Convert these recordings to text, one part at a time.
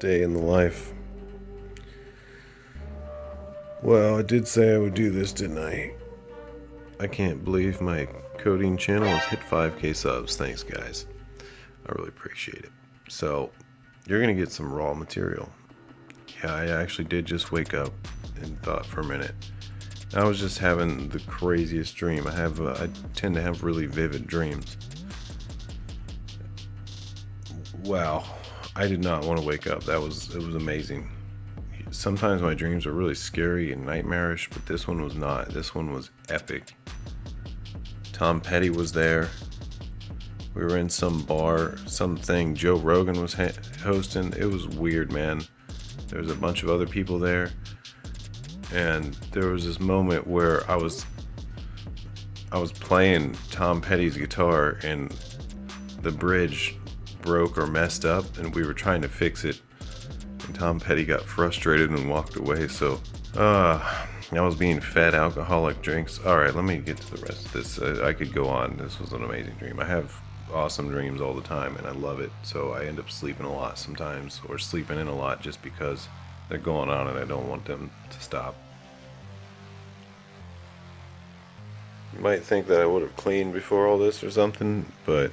Day in the life. Well, I did say I would do this, didn't I? I can't believe my coding channel has hit 5K subs. Thanks, guys. I really appreciate it. So, you're going to get some raw material. Yeah, I actually did just wake up and thought for a minute. I was just having the craziest dream. I tend to have really vivid dreams. Wow. I did not want to wake up. It was amazing. Sometimes my dreams are really scary and nightmarish, but this one was not. This one was epic. Tom Petty was there. We were in some bar, something. Joe Rogan was hosting. It was weird, man. There was a bunch of other people there, and there was this moment where I was playing Tom Petty's guitar, and the bridge broke or messed up, and we were trying to fix it. And Tom Petty got frustrated and walked away. So, I was being fed alcoholic drinks. All right, let me get to the rest of this. I could go on. This was an amazing dream. I have awesome dreams all the time, and I love it. So I end up sleeping a lot sometimes, or sleeping in a lot, just because they're going on and I don't want them to stop. You might think that I would have cleaned before all this or something, but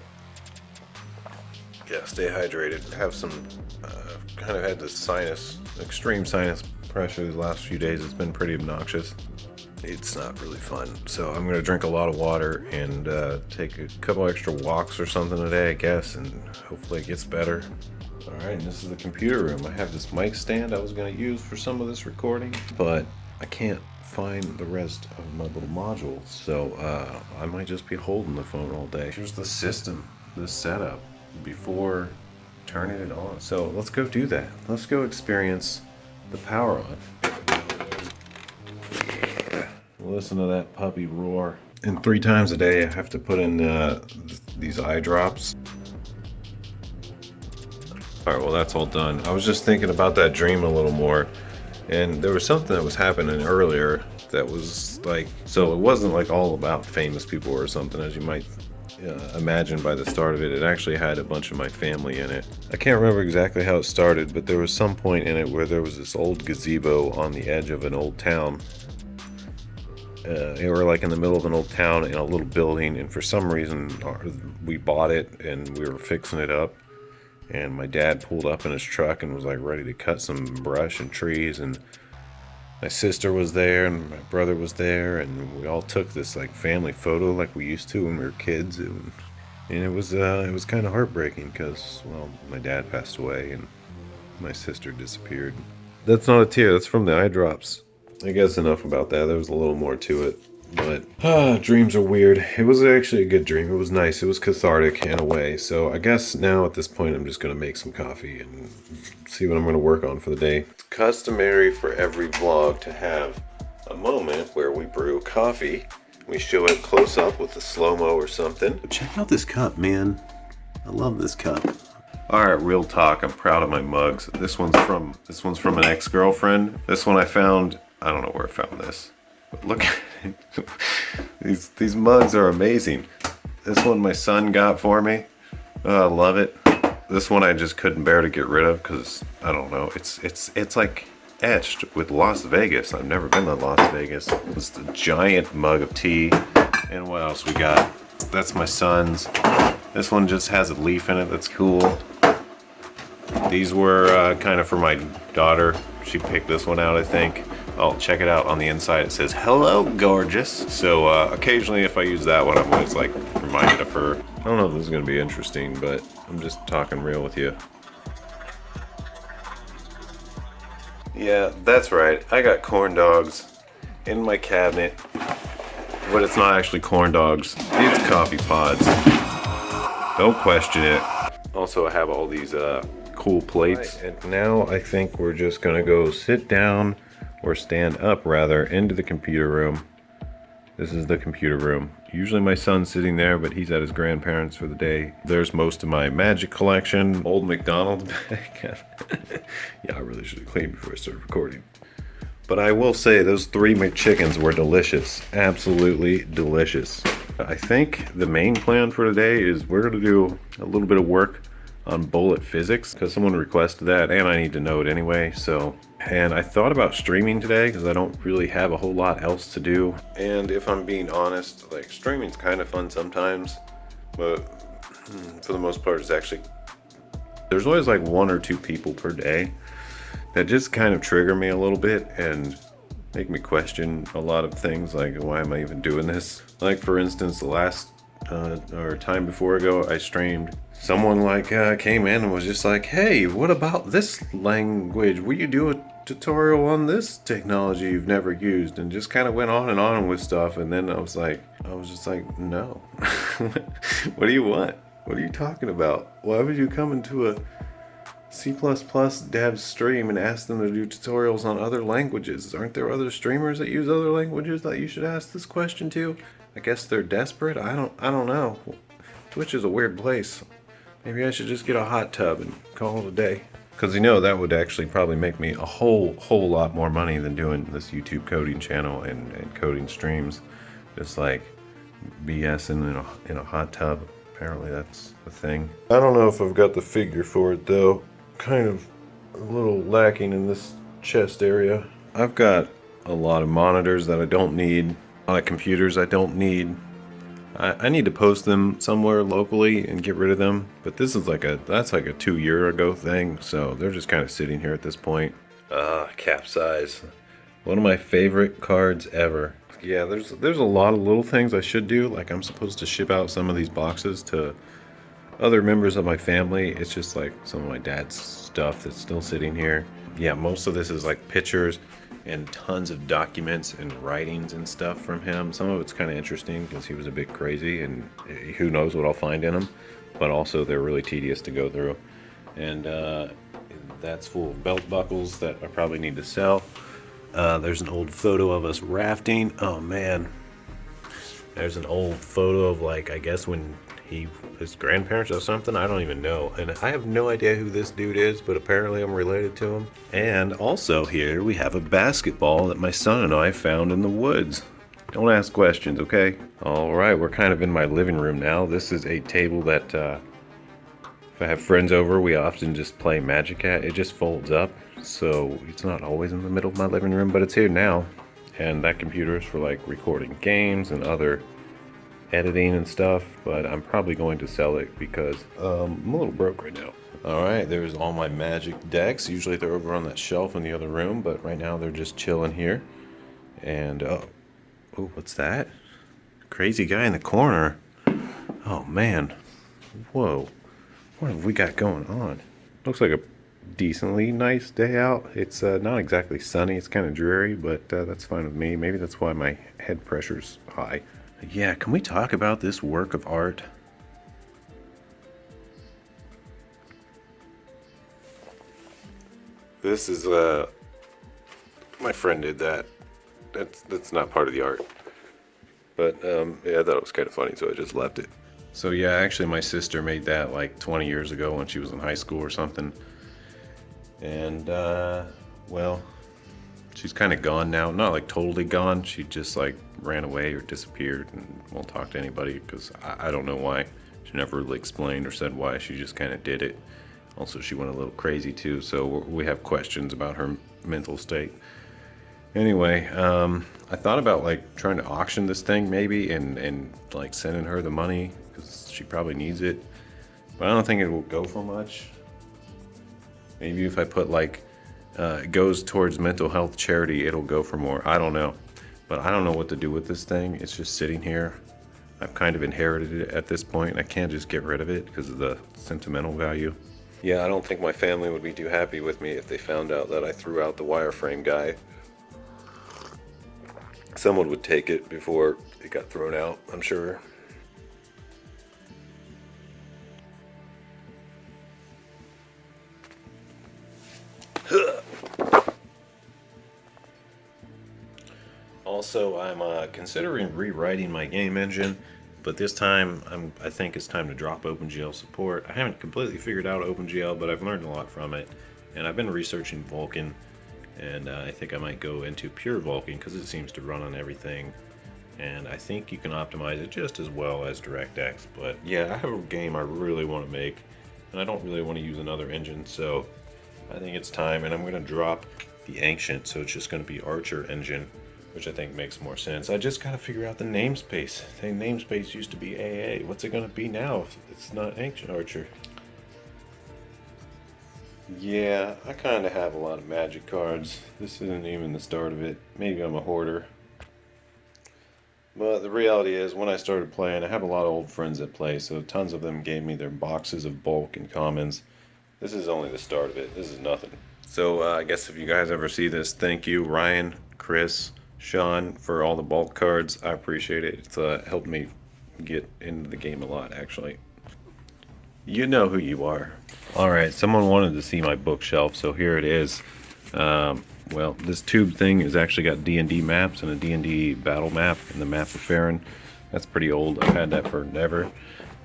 yeah, stay hydrated. Have some kind of had this extreme sinus pressure these last few days. It's been pretty obnoxious. It's not really fun. So I'm gonna drink a lot of water and take a couple extra walks or something today, I guess, and hopefully it gets better. All right, and this is the computer room. I have this mic stand I was gonna use for some of this recording, but I can't find the rest of my little modules, so I might just be holding the phone all day. Here's the system, the setup before turning it on. So let's go do that. Let's go experience the power on. Yeah. Listen to that puppy roar. And 3 times a day I have to put in these eye drops. Alright, well that's all done. I was just thinking about that dream a little more, and there was something that was happening earlier that was like, so it wasn't like all about famous people or something, as you might imagine by the start of it. It actually had a bunch of my family in it. I can't remember exactly how it started, but there was some point in it where there was this old gazebo on the edge of an old town. We were like in the middle of an old town in a little building, and for some reason we bought it and we were fixing it up, and my dad pulled up in his truck and was like ready to cut some brush and trees, and my sister was there and my brother was there, and we all took this like family photo like we used to when we were kids, and it was kind of heartbreaking because, well, my dad passed away and my sister disappeared. That's not a tear, that's from the eye drops. I guess enough about that. There was a little more to it, but dreams are weird. It was actually a good dream. It was nice. It was cathartic in a way. So I guess now at this point I'm just going to make some coffee and see what I'm going to work on for the day. It's customary for every vlog to have a moment where we brew coffee. We show it close up with a slow-mo or something. Check out this cup, man. I love this cup. Alright, real talk. I'm proud of my mugs. This one's from an ex-girlfriend. This one I found, I don't know where I found this. But look at it. These mugs are amazing. This one my son got for me. I love it. This one I just couldn't bear to get rid of because, I don't know, it's like etched with Las Vegas. I've never been to Las Vegas. It's a giant mug of tea. And what else we got? That's my son's. This one just has a leaf in it. That's cool. These were kind of for my daughter. She picked this one out, I think. Oh, check it out on the inside. It says, "Hello, gorgeous." So occasionally if I use that one, I'm always like reminded of her. I don't know if this is going to be interesting, but I'm just talking real with you. Yeah, that's right. I got corn dogs in my cabinet, but it's not actually corn dogs. It's coffee pods. Don't question it. Also, I have all these cool plates. Right, and now I think we're just gonna go sit down, or stand up rather, into the computer room. This is the computer room. Usually my son's sitting there, but he's at his grandparents for the day. There's most of my magic collection. Old McDonald's bag. Yeah, I really should have cleaned before I started recording. But I will say those 3 McChickens were delicious. Absolutely delicious. I think the main plan for today is we're gonna do a little bit of work on bullet physics because someone requested that and I need to know it anyway. So, and I thought about streaming today because I don't really have a whole lot else to do. And if I'm being honest, like streaming's kind of fun sometimes, but for the most part, it's actually, there's always like 1 or 2 people per day that just kind of trigger me a little bit and make me question a lot of things, like why am I even doing this? Like for instance, the last or time before ago I streamed, someone like came in and was just like, hey, what about this language? Will you do a tutorial on this technology you've never used? And just kind of went on and on with stuff. And then I was just like, no. What do you want? What are you talking about? Why would you come into a C++ dev stream and ask them to do tutorials on other languages? Aren't there other streamers that use other languages that you should ask this question to? I guess they're desperate. I don't know. Twitch is a weird place. Maybe I should just get a hot tub and call it a day. Because that would actually probably make me a whole lot more money than doing this YouTube coding channel and coding streams. Just like BSing in a hot tub. Apparently that's the thing. I don't know if I've got the figure for it though. Kind of a little lacking in this chest area. I've got a lot of monitors that I don't need. A lot of computers I don't need. I need to post them somewhere locally and get rid of them. But this is that's like a 2-year ago thing. So they're just kind of sitting here at this point. Capsize. One of my favorite cards ever. Yeah, there's a lot of little things I should do. Like I'm supposed to ship out some of these boxes to other members of my family. It's just like some of my dad's stuff that's still sitting here. Yeah, most of this is like pictures and tons of documents and writings and stuff from him. Some of it's kind of interesting because he was a bit crazy and who knows what I'll find in them. But also they're really tedious to go through. And that's full of belt buckles that I probably need to sell. There's an old photo of us rafting. Oh man. There's an old photo of like, I guess when his grandparents or something, I don't even know. And I have no idea who this dude is, but apparently I'm related to him. And also here we have a basketball that my son and I found in the woods. Don't ask questions, okay? All right, we're kind of in my living room now. This is a table that if I have friends over, we often just play Magic at. It just folds up, so it's not always in the middle of my living room, but it's here now. And that computer is for like recording games and other editing and stuff, but I'm probably going to sell it because I'm a little broke right now. Alright, there's all my Magic decks. Usually they're over on that shelf in the other room, but right now they're just chilling here. And oh, what's that? Crazy guy in the corner. Oh man, whoa, what have we got going on? Looks like a decently nice day out. It's not exactly sunny, it's kind of dreary, but that's fine with me. Maybe that's why my head pressure's high. Yeah, can we talk about this work of art? This is my friend did that. That's not part of the art. But yeah, I thought it was kind of funny, so I just left it. So yeah, actually my sister made that like 20 years ago when she was in high school or something. And well, she's kind of gone now. Not like totally gone. She just like ran away or disappeared and won't talk to anybody because I don't know why. She never really explained or said why. She just kind of did it. Also, she went a little crazy too, so we have questions about her mental state. Anyway, I thought about like trying to auction this thing maybe and like sending her the money because she probably needs it. But I don't think it will go for much. Maybe if I put like it goes towards mental health charity, it'll go for more. I don't know. But I don't know what to do with this thing. It's just sitting here. I've kind of inherited it at this point. I can't just get rid of it because of the sentimental value. Yeah, I don't think my family would be too happy with me if they found out that I threw out the wireframe guy. Someone would take it before it got thrown out, I'm sure. Also, I'm considering rewriting my game engine, but this time I think it's time to drop OpenGL support. I haven't completely figured out OpenGL, but I've learned a lot from it, and I've been researching Vulkan, and I think I might go into pure Vulkan because it seems to run on everything, and I think you can optimize it just as well as DirectX. But yeah, I have a game I really want to make, and I don't really want to use another engine, so I think it's time, and I'm going to drop the Ancient, so it's just going to be Archer engine, which I think makes more sense. I just got to figure out the namespace. The namespace used to be AA. What's it going to be now if it's not Ancient Archer? Yeah, I kind of have a lot of magic cards. This isn't even the start of it. Maybe I'm a hoarder. But the reality is, when I started playing, I have a lot of old friends that play, so tons of them gave me their boxes of bulk and commons. This is only the start of it. This is nothing. So I guess if you guys ever see this, thank you, Ryan, Chris, Sean, for all the bulk cards. I appreciate it. It's helped me get into the game a lot, actually. You know who you are. Alright, someone wanted to see my bookshelf, so here it is. Well, this tube thing has actually got D&D maps and a D&D battle map and the map of Farron. That's pretty old. I've had that forever.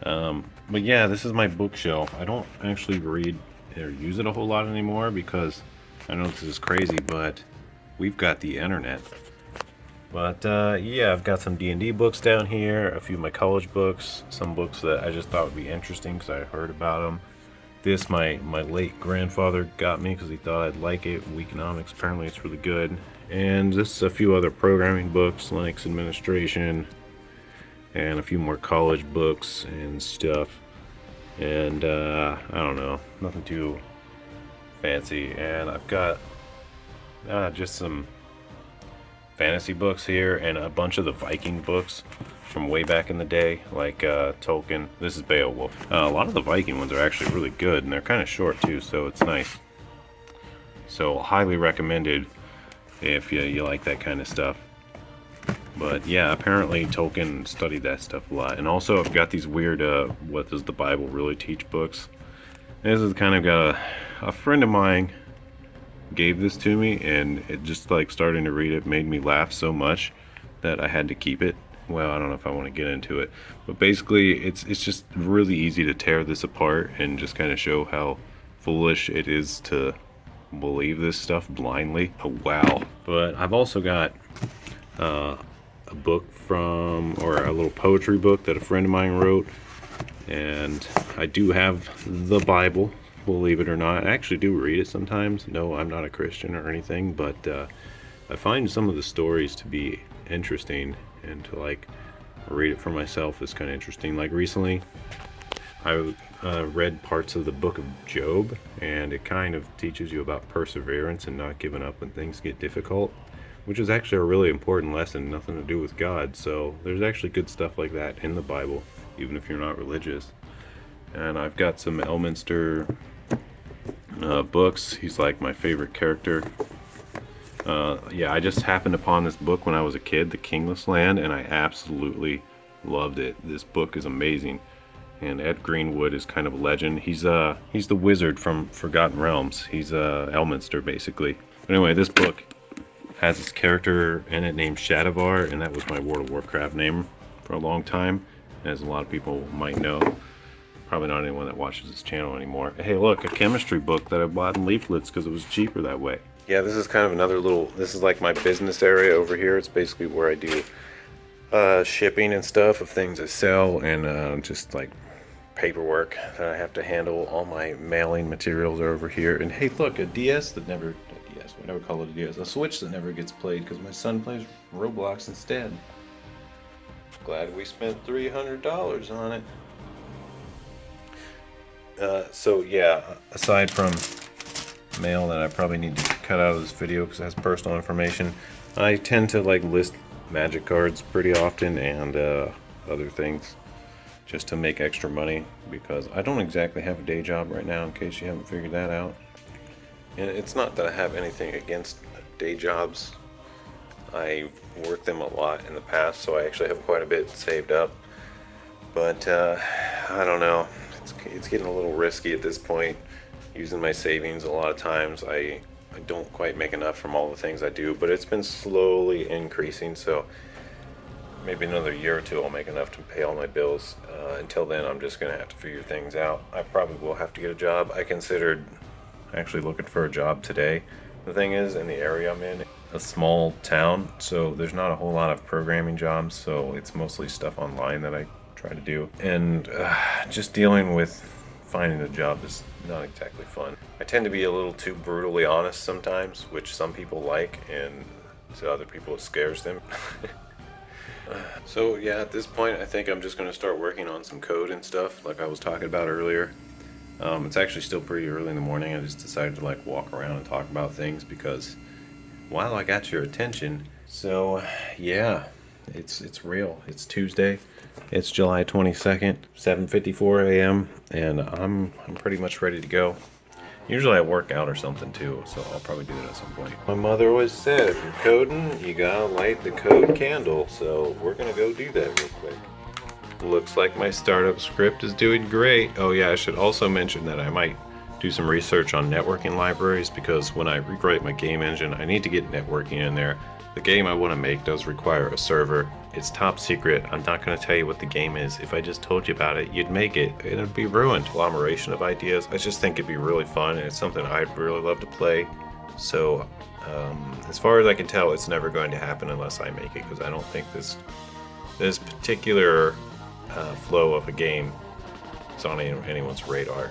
But yeah, this is my bookshelf. I don't actually read or use it a whole lot anymore because I know this is crazy, but we've got the internet. But yeah, I've got some D&D books down here, a few of my college books, some books that I just thought would be interesting because I heard about them. This, my late grandfather got me because he thought I'd like it. Weeconomics, apparently it's really good. And just a few other programming books, Linux administration, and a few more college books and stuff. And I don't know, nothing too fancy. And I've got just some fantasy books here and a bunch of the Viking books from way back in the day, like Tolkien. This is Beowulf. A lot of the Viking ones are actually really good, and they're kind of short too, so it's nice. So highly recommended if you like that kind of stuff. But yeah, apparently Tolkien studied that stuff a lot. And also I've got these weird what does the Bible really teach books. This is kind of got a friend of mine gave this to me, and it just like starting to read it made me laugh so much that I had to keep it. Well, I don't know if I want to get into it, but basically it's just really easy to tear this apart and just kind of show how foolish it is to believe this stuff blindly. Oh wow. But I've also got a book from, or a little poetry book that a friend of mine wrote, and I do have the Bible, believe it or not. I actually do read it sometimes. No, I'm not a Christian or anything, but I find some of the stories to be interesting, and to like read it for myself is kind of interesting. Like recently I read parts of the book of Job, and it kind of teaches you about perseverance and not giving up when things get difficult, which is actually a really important lesson, nothing to do with God. So there's actually good stuff like that in the Bible, even if you're not religious. And I've got some Elminster books. He's like my favorite character. Yeah, I just happened upon this book when I was a kid, The Kingless Land, and I absolutely loved it. This book is amazing, and Ed Greenwood is kind of a legend. He's the wizard from Forgotten Realms. He's Elminster basically. But anyway, this book has this character in it named Shadowvar, and that was my World of Warcraft name for a long time, as a lot of people might know. Probably not anyone that watches this channel anymore. Hey look, a chemistry book that I bought in leaflets because it was cheaper that way. Yeah, this is kind of another little, this is like my business area over here. It's basically where I do shipping and stuff of things I sell, and just like paperwork that I have to handle. All my mailing materials are over here. And hey look, a DS that never, a DS, we never call it a DS, a Switch that never gets played because my son plays Roblox instead. Glad we spent $300 on it. So yeah, aside from mail that I probably need to cut out of this video because it has personal information, I tend to like list magic cards pretty often, and other things, just to make extra money, because I don't exactly have a day job right now, in case you haven't figured that out. And it's not that I have anything against day jobs. I worked them a lot in the past, so I actually have quite a bit saved up. But I don't know, it's getting a little risky at this point, using my savings. A lot of times I don't quite make enough from all the things I do, but it's been slowly increasing, so maybe another year or two I'll make enough to pay all my bills. Until then, I'm just gonna have to figure things out. I probably will have to get a job. I considered actually looking for a job today. The thing is, in the area I'm in, a small town, so there's not a whole lot of programming jobs, so it's mostly stuff online that I try to do. And just dealing with finding a job is not exactly fun. I tend to be a little too brutally honest sometimes, which some people like, and to other people it scares them. So yeah, at this point I think I'm just going to start working on some code and stuff like I was talking about earlier. It's actually still pretty early in the morning. I just decided to like walk around and talk about things because while I got your attention. So yeah, it's real. It's Tuesday. It's July 22nd, 7:54 a.m. and I'm pretty much ready to go. Usually I work out or something too, so I'll probably do that at some point. My mother always said, if you're coding, you gotta light the code candle, so we're gonna go do that real quick. Looks like my startup script is doing great. Oh yeah, I should also mention that I might do some research on networking libraries, because when I rewrite my game engine, I need to get networking in there. The game I want to make does require a server. It's top secret. I'm not going to tell you what the game is. If I just told you about it, you'd make it. It'd be ruined. Agglomeration of ideas. I just think it'd be really fun, and it's something I'd really love to play. So, as far as I can tell, it's never going to happen unless I make it, because I don't think this particular flow of a game is on anyone's radar.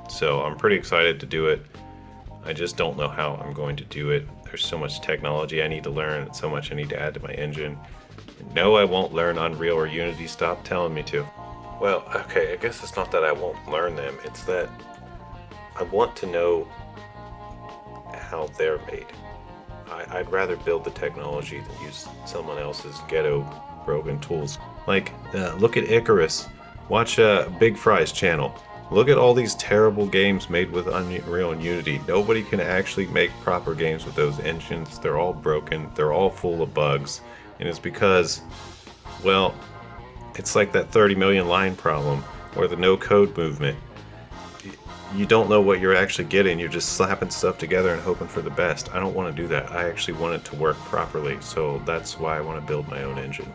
So I'm pretty excited to do it. I just don't know how I'm going to do it. There's so much technology I need to learn, so much I need to add to my engine. No, I won't learn Unreal or Unity. Stop telling me to. Well, okay, I guess it's not that I won't learn them. It's that I want to know how they're made. I'd rather build the technology than use someone else's ghetto broken tools. Like, look at Icarus. Watch Big Fry's channel. Look at all these terrible games made with Unreal and Unity. Nobody can actually make proper games with those engines. They're all broken. They're all full of bugs. And it's because, well, it's like that 30 million line problem or the no code movement. You don't know what you're actually getting. You're just slapping stuff together and hoping for the best. I don't want to do that. I actually want it to work properly. So that's why I want to build my own engine.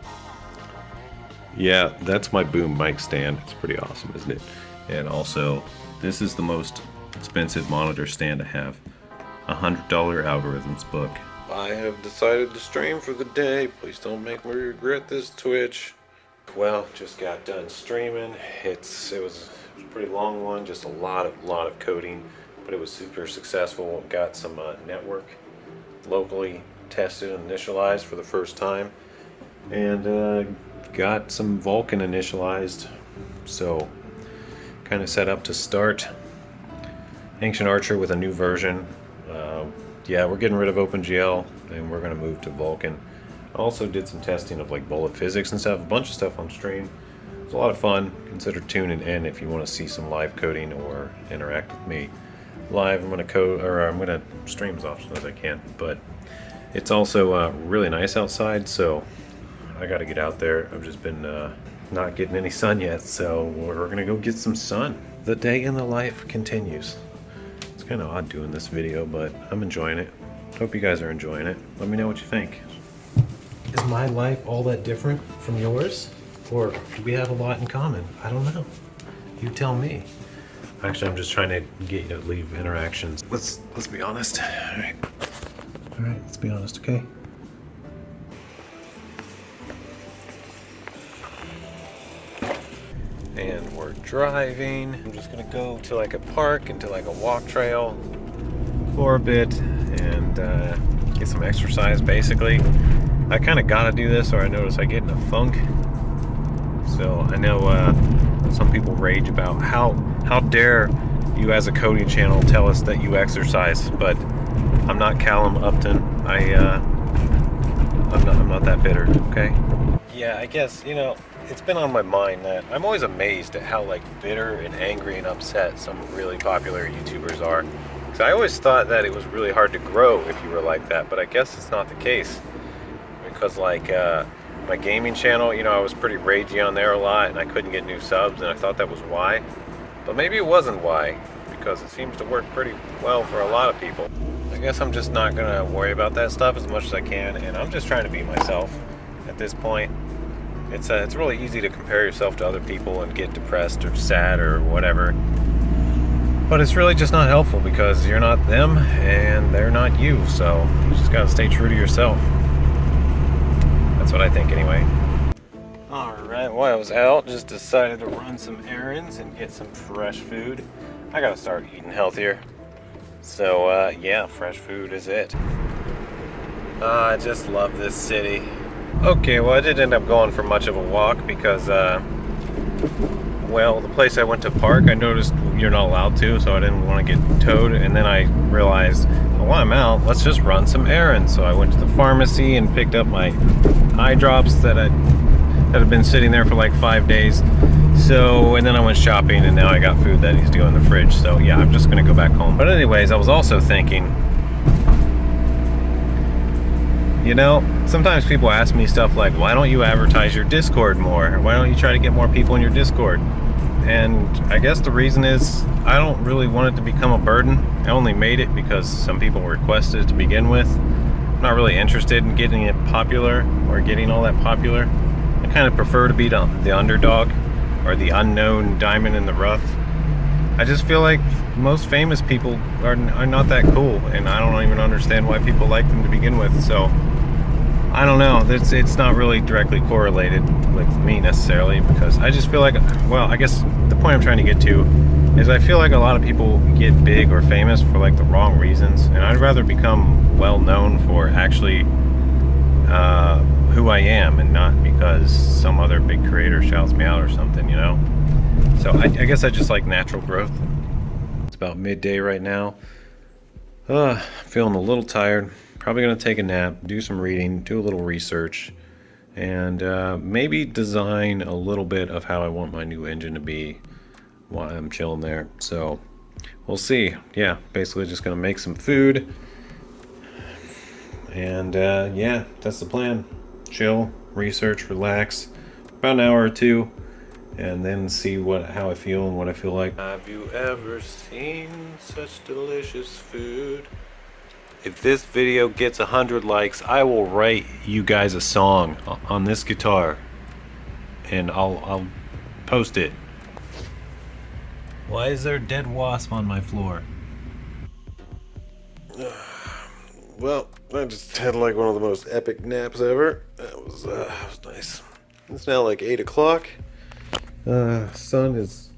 Yeah, that's my boom mic stand. It's pretty awesome, isn't it? And also, this is the most expensive monitor stand I have. $100 algorithms book. I have decided to stream for the day. Please don't make me regret this, Twitch. Well, just got done streaming. It was a pretty long one, just a lot of coding, but it was super successful. Got some network locally tested and initialized for the first time, and got some Vulkan initialized. So, kind of set up to start Ancient Archer with a new version. Yeah, we're getting rid of OpenGL and we're going to move to Vulkan. I also did some testing of like bullet physics and stuff, a bunch of stuff on stream. It was a lot of fun. Consider tuning in if you want to see some live coding or interact with me live. I'm going to code, or I'm going to stream as often as I can, but it's also really nice outside, so I got to get out there. I've just been not getting any sun yet, so we're gonna go get some sun. The day in the life continues. It's kind of odd doing this video, but I'm enjoying it. Hope you guys are enjoying it. Let me know what you think. Is my life all that different from yours? Or do we have a lot in common? I don't know. You tell me. Actually, I'm just trying to get you to leave interactions. Let's be honest. All right, let's be honest, okay? And we're driving. I'm just gonna go to like a park and to like a walk trail for a bit and get some exercise basically. I kind of gotta do this or I notice I get in a funk. So I know some people rage about how dare you as a coding channel tell us that you exercise, but I'm not Callum Upton. I'm not that bitter, okay? Yeah, I guess, you know, it's been on my mind that I'm always amazed at how like bitter and angry and upset some really popular YouTubers are. Because I always thought that it was really hard to grow if you were like that, but I guess it's not the case. Because like my gaming channel, you know, I was pretty ragey on there a lot and I couldn't get new subs and I thought that was why. But maybe it wasn't why, because it seems to work pretty well for a lot of people. I guess I'm just not gonna worry about that stuff as much as I can, and I'm just trying to be myself at this point. It's really easy to compare yourself to other people and get depressed or sad or whatever. But it's really just not helpful because you're not them and they're not you. So you just gotta stay true to yourself. That's what I think anyway. Alright, while I was out, just decided to run some errands and get some fresh food. I gotta start eating healthier. So, yeah, fresh food is it. I just love this city. Okay, well, I didn't end up going for much of a walk because, well, the place I went to park, I noticed you're not allowed to, so I didn't want to get towed. And then I realized, well, while I'm out, let's just run some errands. So I went to the pharmacy and picked up my eye drops that had been sitting there for like 5 days. So, and then I went shopping, and now I got food that needs to go in the fridge. So yeah, I'm just gonna go back home. But anyways, I was also thinking, you know, sometimes people ask me stuff like, why don't you advertise your Discord more? Why don't you try to get more people in your Discord? And I guess the reason is I don't really want it to become a burden. I only made it because some people requested it to begin with. I'm not really interested in getting it popular or getting all that popular. I kind of prefer to be the underdog or the unknown diamond in the rough. I just feel like most famous people are not that cool, and I don't even understand why people like them to begin with. So I don't know. It's not really directly correlated with me necessarily, because I just feel like, well, I guess the point I'm trying to get to is I feel like a lot of people get big or famous for like the wrong reasons, and I'd rather become well known for actually who I am, and not because some other big creator shouts me out or something, you know? So I guess I just like natural growth. It's about midday right now. Feeling a little tired. Probably going to take a nap, do some reading, do a little research, and maybe design a little bit of how I want my new engine to be while I'm chilling there. So we'll see. Yeah, basically just going to make some food. And yeah, that's the plan. Chill, research, relax, about an hour or two, and then see how I feel and what I feel like. Have you ever seen such delicious food? If this video gets 100 likes, I will write you guys a song on this guitar, and I'll post it. Why is there a dead wasp on my floor? Well, I just had like one of the most epic naps ever. That was nice. It's now like 8 o'clock. Sun is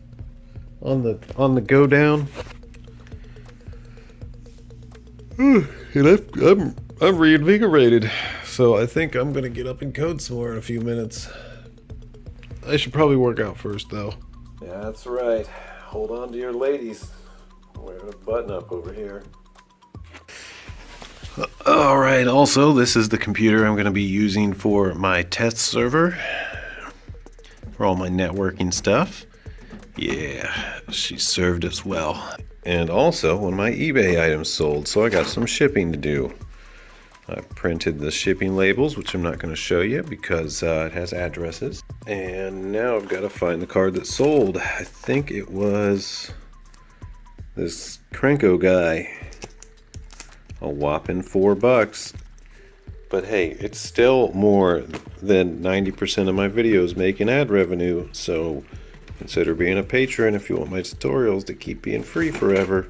on the go down. And I'm reinvigorated. So I think I'm gonna get up and code some more in a few minutes. I should probably work out first though. Yeah, that's right. Hold on to your ladies. I'm wearing a button up over here. Alright, also this is the computer I'm going to be using for my test server, for all my networking stuff. Yeah, she served us well. And also when my eBay items sold, so I got some shipping to do. I printed the shipping labels, which I'm not going to show you because it has addresses. And now I've got to find the card that sold. I think it was this Krenko guy. A whopping $4. But hey, it's still more than 90% of my videos making ad revenue, so consider being a patron if you want my tutorials to keep being free forever.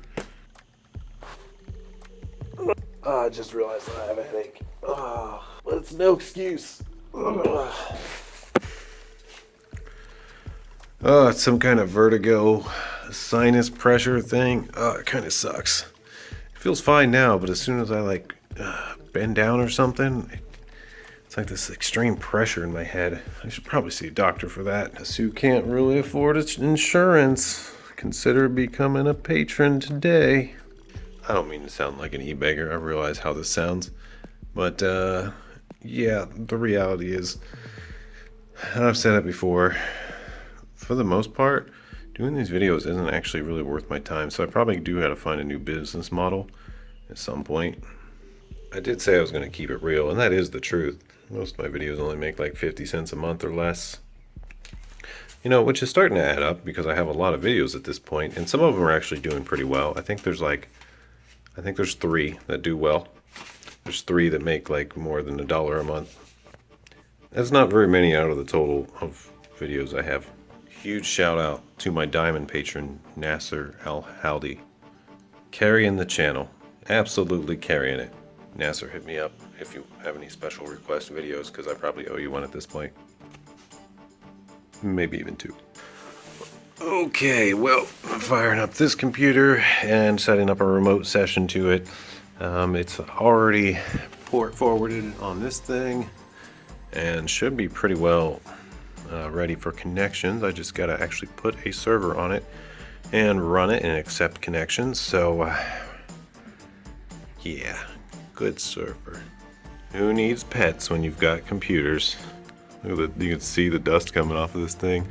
I just realized I have a headache. But it's no excuse. It's some kind of vertigo sinus pressure thing. It kind of sucks. Feels fine now, but as soon as I like bend down or something, it's like this extreme pressure in my head. I should probably see a doctor for that. As who can't really afford insurance, consider becoming a patron today. I don't mean to sound like an e-beggar. I realize how this sounds, but yeah, the reality is, and I've said it before, for the most part, doing these videos isn't actually really worth my time, so I probably do have to find a new business model at some point. I did say I was going to keep it real, and that is the truth. Most of my videos only make like 50 cents a month or less. You know, which is starting to add up because I have a lot of videos at this point, and some of them are actually doing pretty well. I think there's 3 that do well. There's 3 that make like more than $1 a month. That's not very many out of the total of videos I have. Huge shout out to my diamond patron, Nasser Al-Haldi. Carrying the channel. Absolutely carrying it. Nasser, hit me up if you have any special request videos, because I probably owe you one at this point. maybe even 2. Okay, well, I'm firing up this computer and setting up a remote session to it. It's already port forwarded on this thing and should be pretty well ready for connections. I just gotta actually put a server on it and run it and accept connections. So yeah, good server. Who needs pets when you've got computers? Look at you can see the dust coming off of this thing.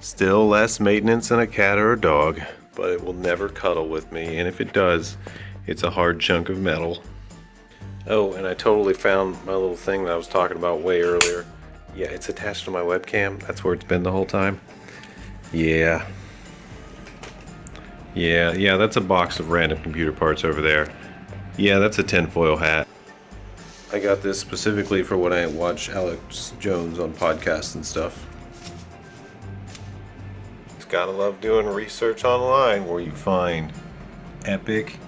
Still less maintenance than a cat or a dog, but it will never cuddle with me, and if it does, it's a hard chunk of metal. Oh, and I totally found my little thing that I was talking about way earlier. Yeah, it's attached to my webcam. That's where it's been the whole time. Yeah, that's a box of random computer parts over there. Yeah, that's a tinfoil hat. I got this specifically for when I watch Alex Jones on podcasts and stuff. Just gotta love doing research online where you find epic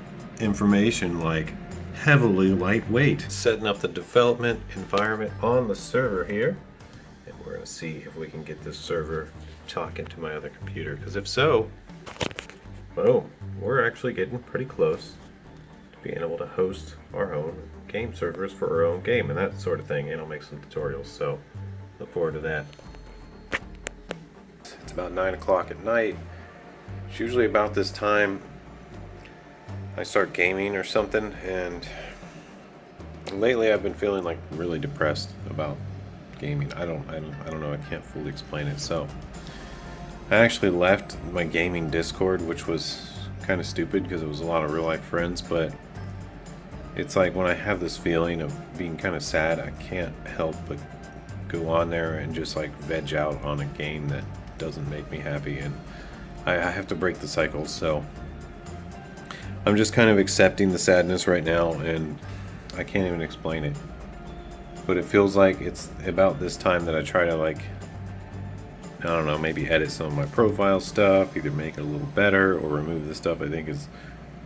information like heavily lightweight. Setting up the development environment on the server here. And we're gonna see if we can get this server talking to my other computer. Because if so, oh, we're actually getting pretty close to being able to host our own game servers for our own game and that sort of thing, and I'll make some tutorials, so look forward to that. It's about 9 o'clock at night. It's usually about this time I start gaming or something, and lately I've been feeling like really depressed about gaming. I don't know, I can't fully explain it. So I actually left my gaming Discord, which was kind of stupid because it was a lot of real life friends, but it's like when I have this feeling of being kind of sad, I can't help but go on there and just like veg out on a game that doesn't make me happy, and I have to break the cycle. So I'm just kind of accepting the sadness right now, and I can't even explain it. But it feels like it's about this time that I try to, like, I don't know, maybe edit some of my profile stuff, either make it a little better or remove the stuff I think is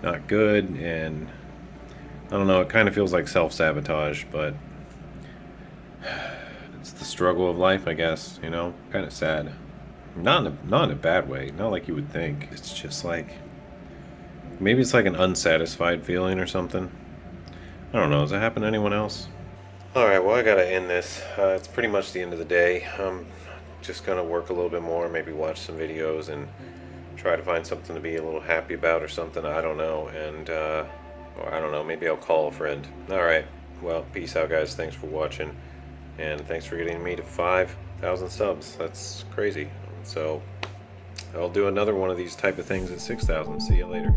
not good, and I don't know, it kind of feels like self-sabotage, but it's the struggle of life, I guess, you know, kind of sad. Not in a bad way, not like you would think. It's just like, maybe it's like an unsatisfied feeling or something. I don't know, does that happen to anyone else? Alright, well I gotta end this. It's pretty much the end of the day. I'm just gonna work a little bit more, maybe watch some videos and try to find something to be a little happy about or something, I don't know, and or I don't know, maybe I'll call a friend. Alright, well, peace out guys, thanks for watching, and thanks for getting me to 5,000 subs. That's crazy. So I'll do another one of these type of things at 6,000. See you later.